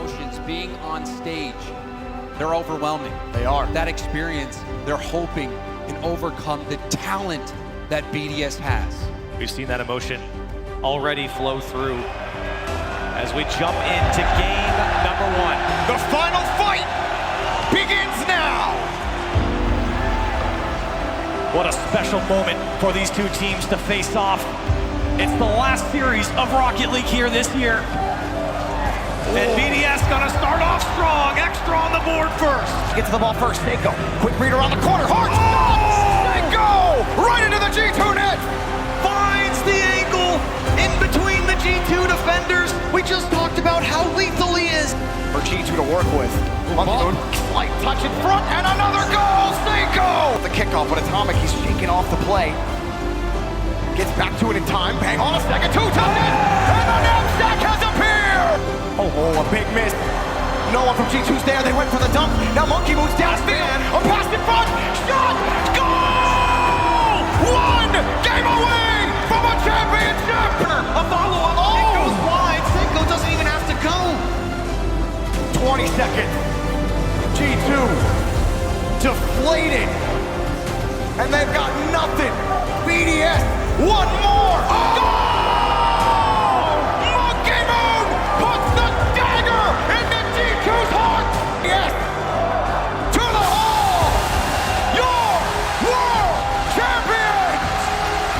emotions, being on stage, they're overwhelming. They are. That experience, they're hoping can overcome the talent that BDS has. We've seen that emotion already flow through as we jump into game number 1. The final fight begins now. What a special moment for these two teams to face off. It's the last series of Rocket League here this year. And BDS gonna start off strong, extra on the board first. Get to the ball first, Seiko. Quick read around the corner, hard shot! Seiko! Right into the G2 net! Finds the angle in between the G2 defenders. We just talked about how lethal he is. For G2 to work with. Slight touch in front, and another goal! Seiko! The kickoff, but Atomic, he's shaking off the play. Gets back to it in time, bang on a second, 2 to net! And the knapsack has appeared! Oh, a big miss. No one from G2's there, they went for the dunk. Now M0nkey moves downfield, a pass in front, shot, goal! 1 game away from a championship! A follow-up, it goes wide. Seiko doesn't even have to go. 20 seconds. G2 deflated. And they've got nothing. BDS, one more. Oh! M0nkey Moon puts the dagger into G2's heart. Yes. To the hall. Your world champions.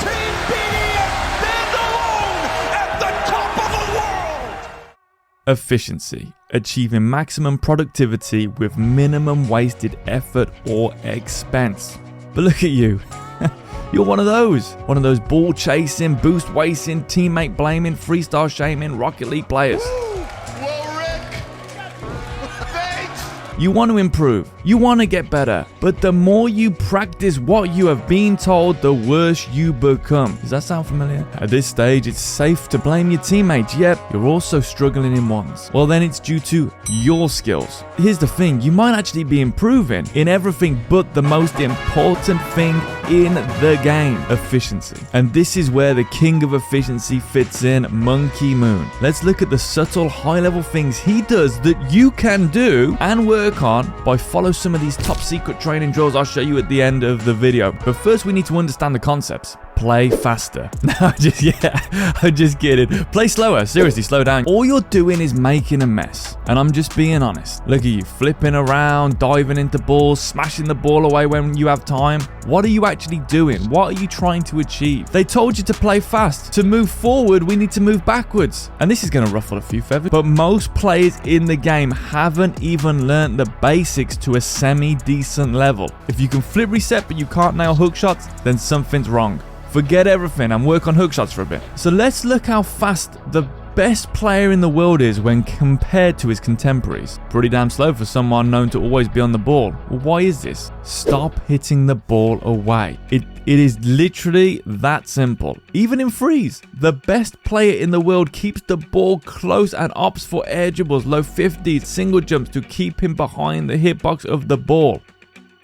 Team BDS stands alone at the top of the world. Efficiency. Achieving maximum productivity with minimum wasted effort or expense. But look at you. You're one of those ball chasing, boost wasting, teammate blaming, freestyle shaming Rocket League players. Well, Rick, thanks. You want to improve, you want to get better, but the more you practice what you have been told, the worse you become. Does that sound familiar? At this stage, it's safe to blame your teammates, yet you're also struggling in ones. Well, then it's due to your skills. Here's the thing, you might actually be improving in everything but the most important thing in the game, efficiency. And this is where the king of efficiency fits in, M0nkey M00n. Let's look at the subtle high-level things he does that you can do and work on by follow some of these top secret training drills I'll show you at the end of the video. But first we need to understand the concepts. Play faster. No, I'm just kidding. Play slower. Seriously, slow down. All you're doing is making a mess. And I'm just being honest. Look at you, flipping around, diving into balls, smashing the ball away when you have time. What are you actually doing? What are you trying to achieve? They told you to play fast. To move forward, we need to move backwards. And this is going to ruffle a few feathers. But most players in the game haven't even learned the basics to a semi-decent level. If you can flip reset but you can't nail hook shots, then something's wrong. Forget everything and work on hook shots for a bit. So let's look how fast the best player in the world is when compared to his contemporaries. Pretty damn slow for someone known to always be on the ball. Well, why is this? Stop hitting the ball away. It is literally that simple. Even in freeze, the best player in the world keeps the ball close and opts for air dribbles, low 50s, single jumps to keep him behind the hitbox of the ball.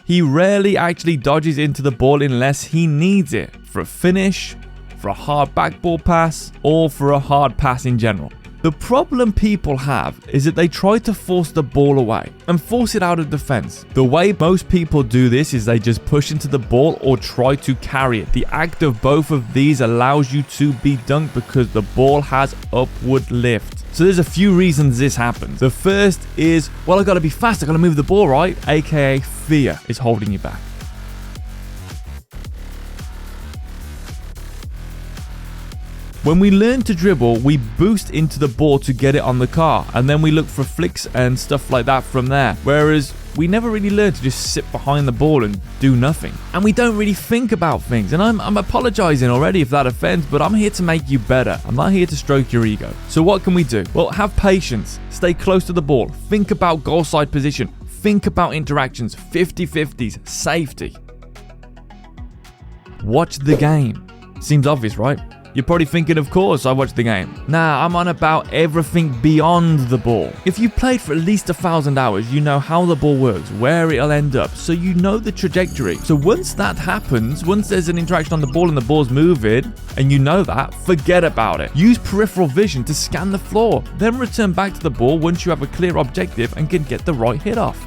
He rarely actually dodges into the ball unless he needs it for a finish, for a hard backball pass, or for a hard pass in general. The problem people have is that they try to force the ball away and force it out of defense. The way most people do this is they just push into the ball or try to carry it. The act of both of these allows you to be dunked because the ball has upward lift. So there's a few reasons this happens. The first is, well, I gotta be fast, I gotta move the ball right, aka fear is holding you back. When we learn to dribble, we boost into the ball to get it on the car, and then we look for flicks and stuff like that from there. Whereas we never really learn to just sit behind the ball and do nothing. And we don't really think about things. And I'm apologizing already if that offends, but I'm here to make you better. I'm not here to stroke your ego. So what can we do? Well, have patience. Stay close to the ball. Think about goal side position. Think about interactions, 50-50s, safety. Watch the game. Seems obvious, right? You're probably thinking, of course, I watched the game. Nah, I'm on about everything beyond the ball. If you played for at least 1,000 hours, you know how the ball works, where it'll end up, so you know the trajectory. So once that happens, once there's an interaction on the ball and the ball's moving, and you know that, forget about it. Use peripheral vision to scan the floor, then return back to the ball once you have a clear objective and can get the right hit off.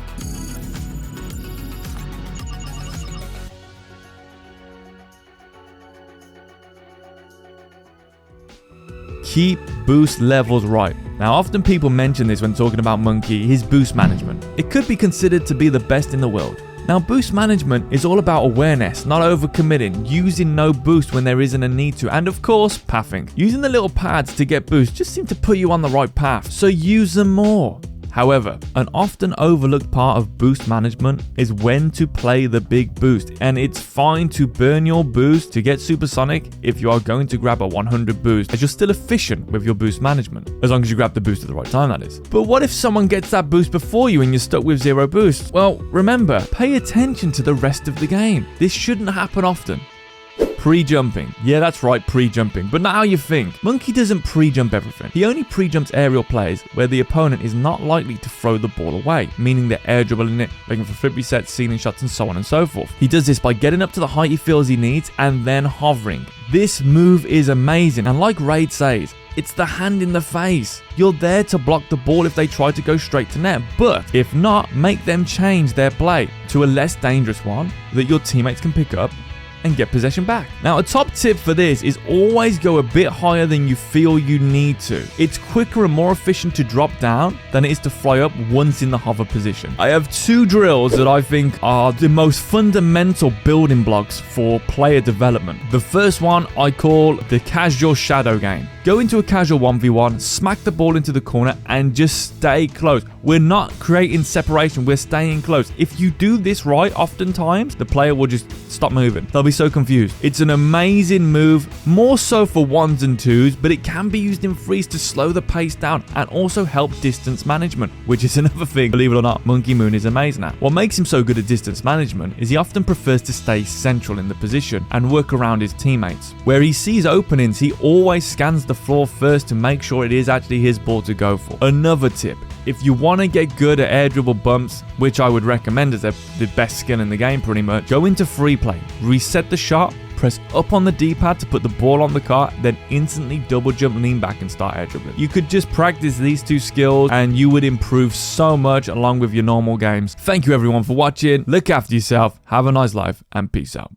Keep boost levels right. Now, often people mention this when talking about M0nkey, his boost management. It could be considered to be the best in the world. Now, boost management is all about awareness, not overcommitting, using no boost when there isn't a need to, and of course, pathing. Using the little pads to get boost just seem to put you on the right path, so use them more. However, an often overlooked part of boost management is when to play the big boost, and it's fine to burn your boost to get supersonic if you are going to grab a 100 boost, as you're still efficient with your boost management, as long as you grab the boost at the right time, that is. But what if someone gets that boost before you and you're stuck with 0 boost? Well, remember, pay attention to the rest of the game. This shouldn't happen often. Pre-jumping. Yeah, that's right, pre-jumping. But not how you think. M0nkey doesn't pre-jump everything. He only pre-jumps aerial plays where the opponent is not likely to throw the ball away, meaning they're air dribbling it, looking for flip resets, ceiling shots, and so on and so forth. He does this by getting up to the height he feels he needs and then hovering. This move is amazing, and like Raid says, it's the hand in the face. You're there to block the ball if they try to go straight to net, but if not, make them change their play to a less dangerous one that your teammates can pick up and get possession back. Now, a top tip for this is always go a bit higher than you feel you need to. It's quicker and more efficient to drop down than it is to fly up once in the hover position. I have 2 drills that I think are the most fundamental building blocks for player development. The first one I call the casual shadow game. Go into a casual 1v1, smack the ball into the corner, and just stay close. We're not creating separation, we're staying close. If you do this right, oftentimes, the player will just stop moving. They'll be so confused. It's an amazing move, more so for 1s and 2s, but it can be used in 3s to slow the pace down and also help distance management, which is another thing, believe it or not, M0nkey M00n is amazing at. What makes him so good at distance management is he often prefers to stay central in the position and work around his teammates. Where he sees openings, he always scans the floor first to make sure it is actually his ball to go for. Another tip, if you want to get good at air dribble bumps, which I would recommend as the best skill in the game pretty much, go into free play, reset the shot, press up on the D-pad to put the ball on the cart, then instantly double jump, lean back and start air dribbling. You could just practice these 2 skills and you would improve so much along with your normal games. Thank you everyone for watching. Look after yourself, have a nice life, and peace out.